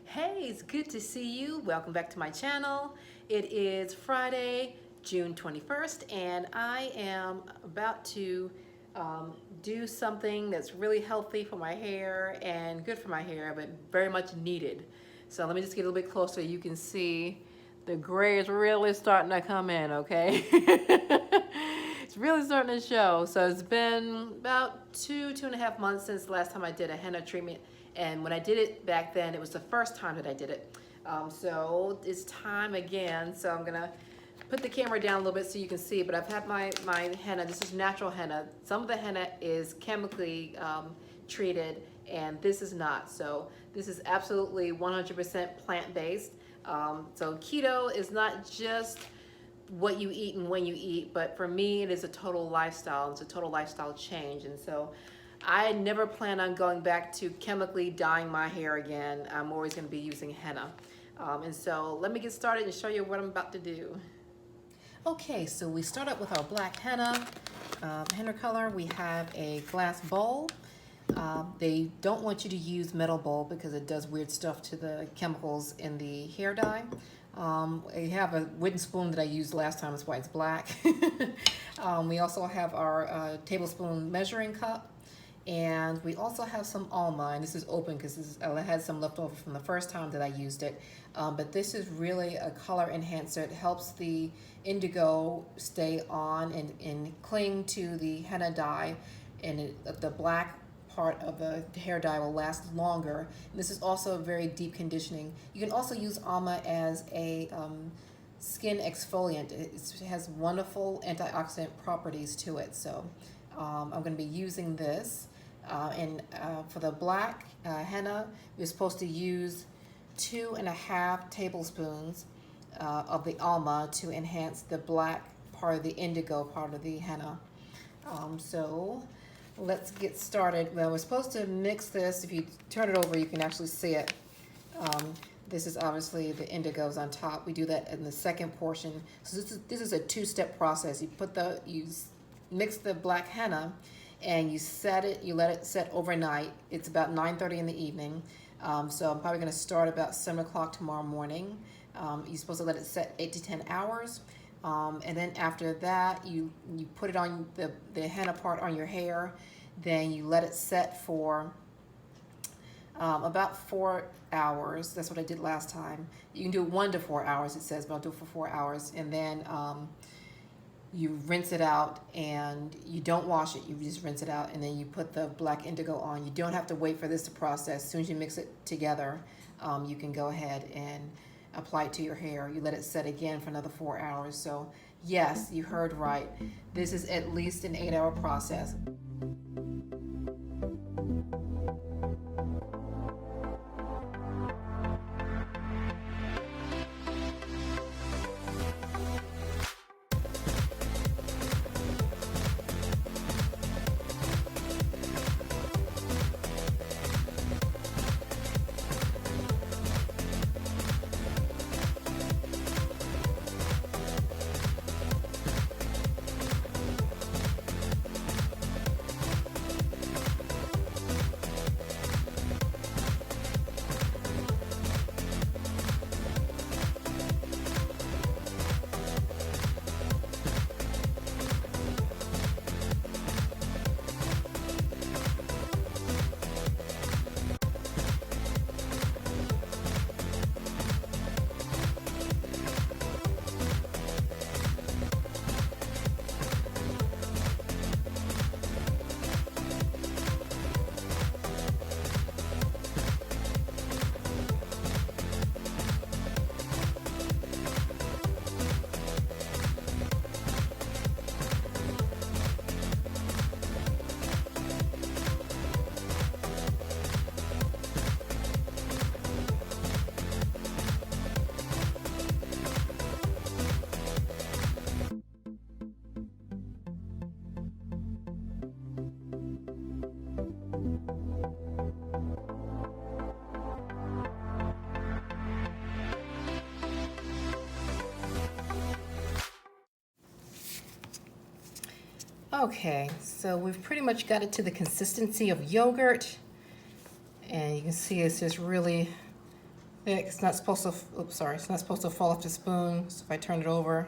Hey, it's good to see you. Welcome back to my channel. It is Friday, June 21st, and I am about to do something that's really healthy for my hair and good for my hair, but very much needed. So let me just get a little bit closer. You can see the gray is really starting to come in, okay? It's really starting to show. So it's been about 2.5 months since the last time I did a henna treatment. And when I did it back then, it was the first time that I did it. So it's time again. So I'm gonna put the camera down a little bit so you can see, but I've had my henna. This is natural henna. Some of the henna is chemically treated, and this is not. So this is absolutely 100% plant-based. So keto is not just what you eat and when you eat, but for me, it is a total lifestyle. It's a total lifestyle change. And so I never plan on going back to chemically dyeing my hair again. I'm always gonna be using henna. And so let me get started and show you what I'm about to do. Okay, so we start out with our black henna. Henna color, we have a glass bowl. They don't want you to use metal bowl because it does weird stuff to the chemicals in the hair dye. I have a wooden spoon that I used last time, that's why it's black. We also have our tablespoon measuring cup. And we also have some Alma, and this is open because I had some left over from the first time that I used it. But this is really a color enhancer. It helps the indigo stay on and cling to the henna dye, and the black part of the hair dye will last longer. And this is also very deep conditioning. You can also use Alma as a skin exfoliant. It has wonderful antioxidant properties to it. So I'm going to be using this. For the black henna, you're supposed to use 2.5 tablespoons of the Alma to enhance the black part of the indigo part of the henna. So let's get started. Well, we're supposed to mix this. If you turn it over, you can actually see it. This is obviously the indigos on top. We do that in the second portion. So this is a two-step process. You mix the black henna, and you let it set overnight. It's about 9:30 in the evening. So I'm probably gonna start about 7 o'clock tomorrow morning. You're supposed to let it set 8 to 10 hours. And then after that, you put it on the henna part on your hair. Then you let it set for about 4 hours. That's what I did last time. You can do 1 to 4 hours, it says, but I'll do it for 4 hours. And then you rinse it out, and you don't wash it. You just rinse it out, and then you put the black indigo on. You don't have to wait for this to process. As soon as you mix it together, you can go ahead and apply it to your hair. You let it set again for another 4 hours. So yes, you heard right. This is at least an 8-hour process. Okay, so we've pretty much got it to the consistency of yogurt, and you can see it's just really It's not supposed to, oops, sorry, it's not supposed to fall off the spoon. So if I turn it over,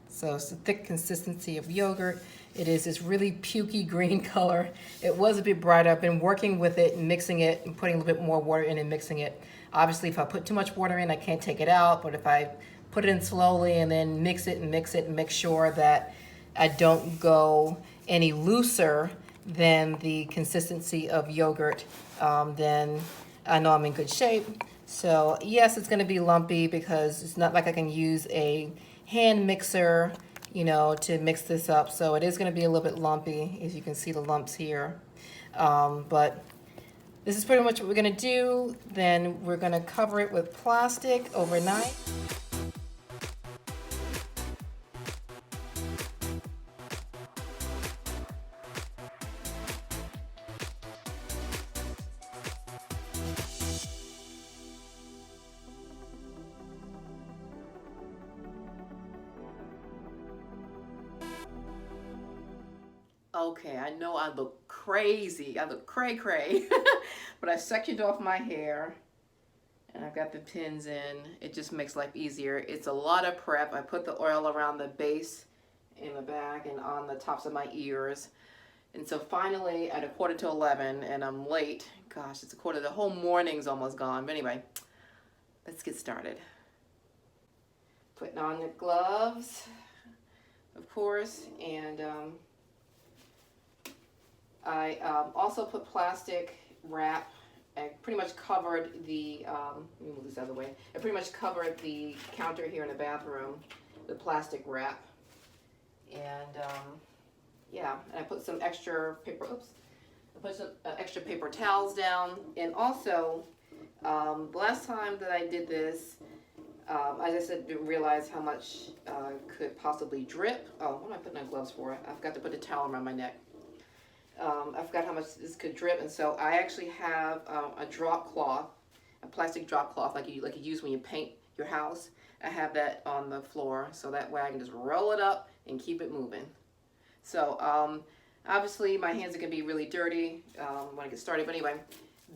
so it's a thick consistency of yogurt. It is this really pukey green color. It was a bit bright. I've been working with it and mixing it and putting a little bit more water in and mixing it. Obviously, if I put too much water in, I can't take it out. But if I put it in slowly and then mix it and mix it and make sure that I don't go any looser than the consistency of yogurt, then I know I'm in good shape. So yes, it's gonna be lumpy because it's not like I can use a hand mixer, you know, to mix this up. So it is gonna be a little bit lumpy, as you can see the lumps here. But this is pretty much what we're gonna do. Then we're gonna cover it with plastic overnight. Okay, I know I look crazy. I look cray-cray. But I sectioned off my hair and I've got the pins in. It just makes life easier. It's a lot of prep. I put the oil around the base in the back and on the tops of my ears. And so finally at 11:15, and I'm late. Gosh, it's a quarter. The whole morning's almost gone. But anyway, let's get started. Putting on the gloves, of course, and I also put plastic wrap. I pretty much covered the, let me move this out of the way. I pretty much covered the counter here in the bathroom with plastic wrap. And yeah, and I put some extra paper, oops. I put some extra paper towels down. And also, the last time that I did this, as I said, didn't realize how much could possibly drip. Oh, what am I putting on gloves for? I forgot to put a towel around my neck. I forgot how much this could drip, and so I actually have a drop cloth, a plastic drop cloth like you use when you paint your house. I have that on the floor, so that way I can just roll it up and keep it moving. So obviously my hands are gonna be really dirty when I get started. But anyway,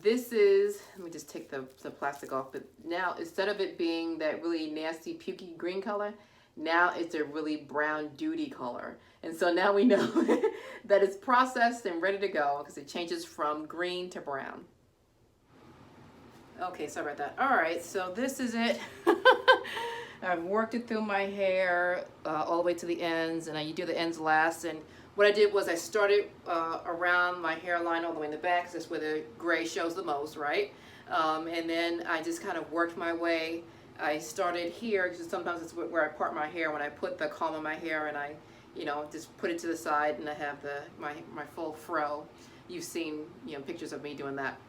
this is, let me just take the plastic off. But now instead of it being that really nasty pukey green color, now it's a really brown duty color. And so now we know that it's processed and ready to go because it changes from green to brown. Okay, sorry about that. All right, so this is it. I've worked it through my hair all the way to the ends, and you do the ends last. And what I did was I started around my hairline all the way in the back, because that's where the gray shows the most, right? And then I just kind of worked my way. I started here because sometimes it's where I part my hair when I put the comb in my hair, and I, you know, just put it to the side, and I have my full fro. You've seen, you know, pictures of me doing that.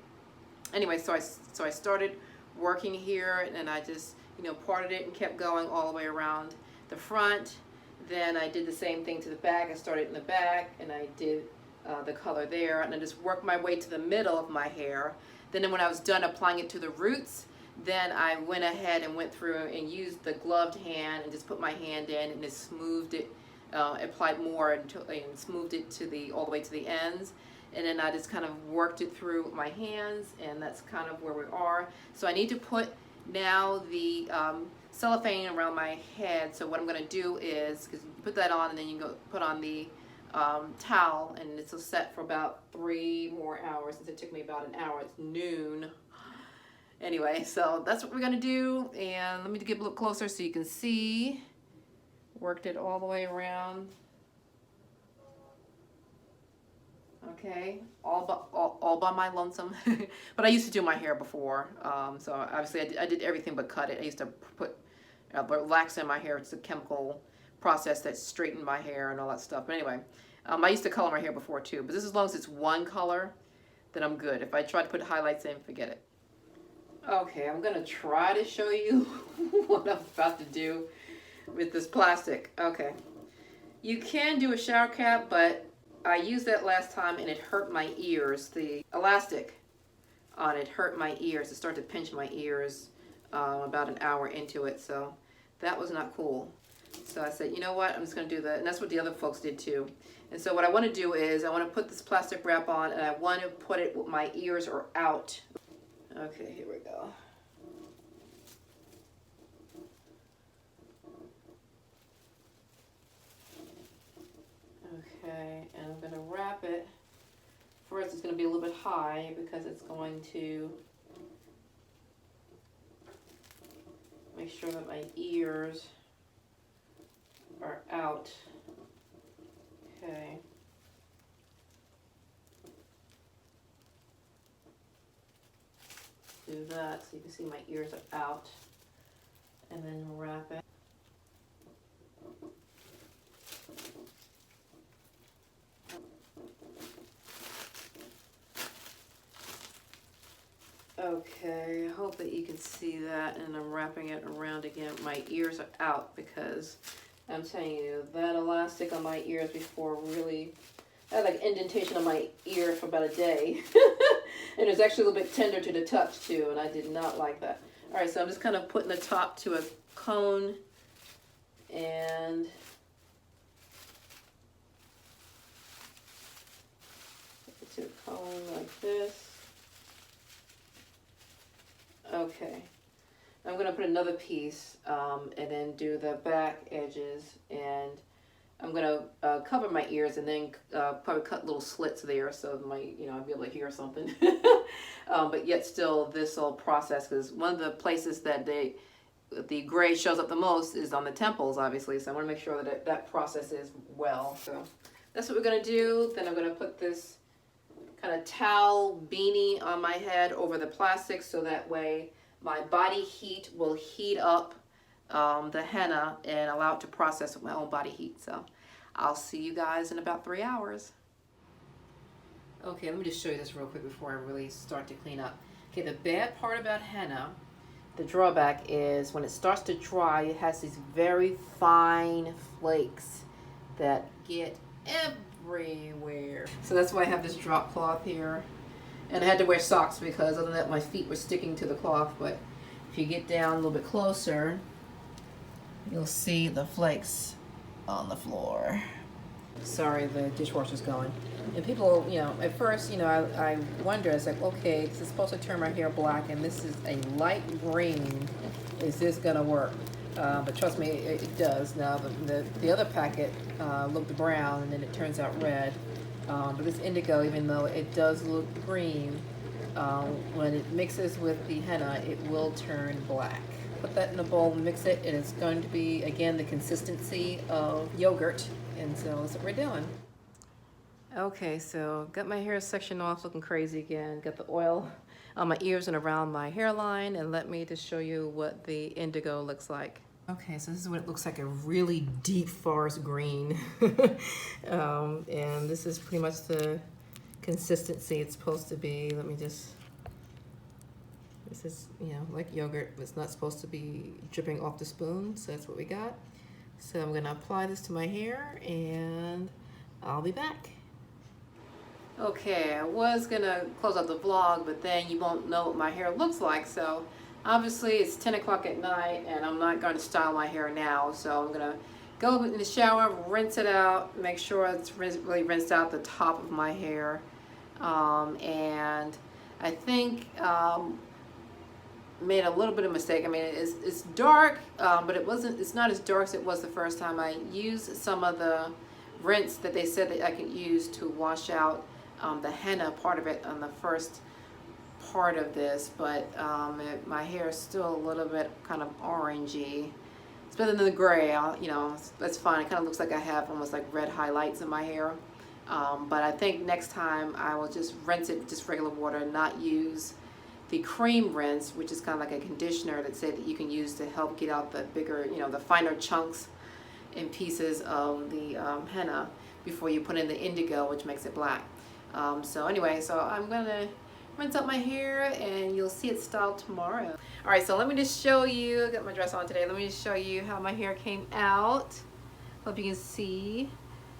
Anyway, so I started working here, and I just, you know, parted it and kept going all the way around the front. Then I did the same thing to the back. I started in the back, and I did the color there, and I just worked my way to the middle of my hair. Then when I was done applying it to the roots, then I went ahead and went through and used the gloved hand and just put my hand in and just smoothed it, applied more and smoothed it to all the way to the ends. And then I just kind of worked it through with my hands, and that's kind of where we are. So I need to put now the cellophane around my head. So what I'm going to do is, because you put that on and then you go put on the towel, and it's set for about 3 more hours, since it took me about an hour. It's noon. Anyway, so that's what we're going to do. And let me get a little closer so you can see. Worked it all the way around. Okay, all by my lonesome. But I used to do my hair before, so obviously I did everything but cut it. I used to put relax in my hair. It's a chemical process that straightened my hair and all that stuff. But anyway, I used to color my hair before too. But this, as long as it's one color, then I'm good. If I try to put highlights in, forget it. Okay, I'm gonna try to show you what I'm about to do with this plastic. Okay, you can do a shower cap, but I used that last time and it hurt my ears. The elastic on it hurt my ears. It started to pinch my ears about an hour into it, so that was not cool. So I said, you know what, I'm just going to do that. And that's what the other folks did too. And so what I want to do is I want to put this plastic wrap on, and I want to put it with my ears are out. Okay, here we go. Okay, and I'm gonna wrap it. First, it's gonna be a little bit high because it's going to make sure that my ears are out. Okay. Do that so you can see my ears are out, and then wrap it. Okay, I hope that you can see that, and I'm wrapping it around again. My ears are out because I'm telling you, that elastic on my ears before really, I had like indentation on my ear for about a day. And it's actually a little bit tender to the touch too, and I did not like that. All right, so I'm just kind of putting the top to a cone and put it to a cone like this. Okay, I'm going to put another piece and then do the back edges, and I'm going to cover my ears and then probably cut little slits there so I'll be able to hear something. But yet still this will process, because one of the places that the gray shows up the most is on the temples, obviously, so I want to make sure that that processes well. So that's what we're going to do. Then I'm going to put this kind of towel beanie on my head over the plastic, so that way my body heat will heat up the henna and allow it to process with my own body heat. So I'll see you guys in about 3 hours. Okay, let me just show you this real quick before I really start to clean up. Okay, the bad part about henna, the drawback, is when it starts to dry, it has these very fine flakes that get everywhere. So that's why I have this drop cloth here. And I had to wear socks because other than that my feet were sticking to the cloth. But if you get down a little bit closer, you'll see the flakes on the floor. Sorry, the dishwasher's going. And people, at first, I wonder, it's like, okay, this is supposed to turn my hair black and this is a light green. Is this gonna work? But trust me, it does. Now, the other packet looked brown and then it turns out red. But this indigo, even though it does look green, when it mixes with the henna, it will turn black. Put that in a bowl, mix it, and it's going to be, again, the consistency of yogurt. And so that's what we're doing. Okay, so got my hair section off, looking crazy again. Got the oil on my ears and around my hairline, and let me just show you what the indigo looks like. Okay, so this is what it looks like, a really deep forest green. And this is pretty much the consistency it's supposed to be. Let me just, this is, like yogurt, but it's not supposed to be dripping off the spoon, so that's what we got. So I'm gonna apply this to my hair and I'll be back. Okay, I was gonna close out the vlog, but then you won't know what my hair looks like. So obviously it's 10 o'clock at night and I'm not going to style my hair now. So I'm gonna go in the shower, rinse it out, make sure it's really rinsed out the top of my hair. And I think made a little bit of mistake. I mean, it's dark, but it's not as dark as it was the first time. I used some of the rinse that they said that I could use to wash out the henna part of it on the first part of this, but my hair is still a little bit kind of orangey. It's better than the gray, that's fine. It kind of looks like I have almost like red highlights in my hair. But I think next time I will just rinse it with just regular water and not use the cream rinse, which is kind of like a conditioner that said that you can use to help get out the bigger, the finer chunks and pieces of the henna before you put in the indigo, which makes it black. So anyway, so I'm gonna rinse out my hair and you'll see it styled tomorrow. All right, so let me just show you, I got my dress on today. Let me just show you how my hair came out. Hope you can see.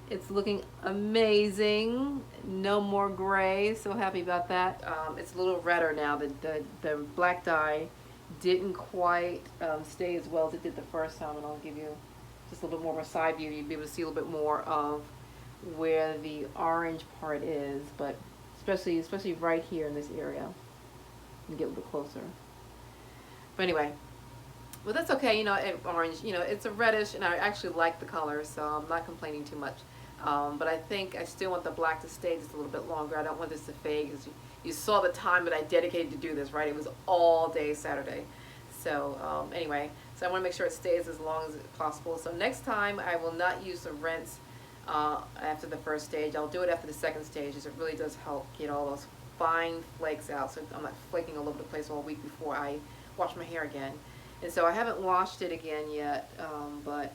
It's looking amazing. No more gray. So happy about that. It's a little redder now. The black dye didn't quite stay as well as it did the first time, and I'll give you just a little bit more of a side view. You'll be able to see a little bit more of where the orange part is, but especially right here in this area. Let me get a little closer. But anyway, well, that's okay. You know, orange, you know, it's a reddish, and I actually like the color, so I'm not complaining too much. But I think I still want the black to stay just a little bit longer. I don't want this to fade, because you saw the time that I dedicated to do this, right? It was all day Saturday. So anyway, so I want to make sure it stays as long as possible. So next time I will not use the rinse after the first stage. I'll do it after the second stage, as it really does help get all those fine flakes out, so I'm not flaking all over the place all week before I wash my hair again. And so I haven't washed it again yet, but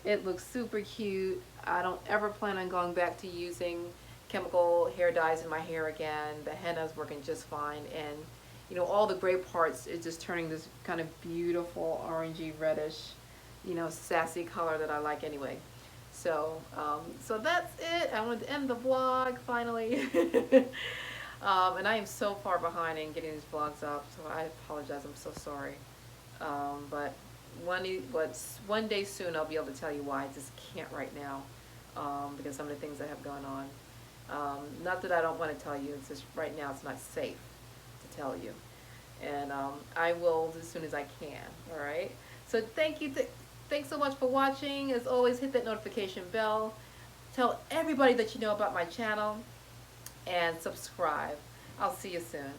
it looks super cute. I don't ever plan on going back to using chemical hair dyes in my hair again. The henna is working just fine, and you know, all the gray parts is just turning this kind of beautiful orangey reddish, you know, sassy color that I like anyway. So so that's it. I wanted to end the vlog finally. And I am so far behind in getting these vlogs up, so I apologize. I'm so sorry. But one day soon I'll be able to tell you why. I just can't right now, because some of the things I have going on. Not that I don't want to tell you, it's just right now it's not safe to tell you. And I will as soon as I can, all right? So thank you. Thanks so much for watching. As always, hit that notification bell. Tell everybody that you know about my channel, and subscribe. I'll see you soon.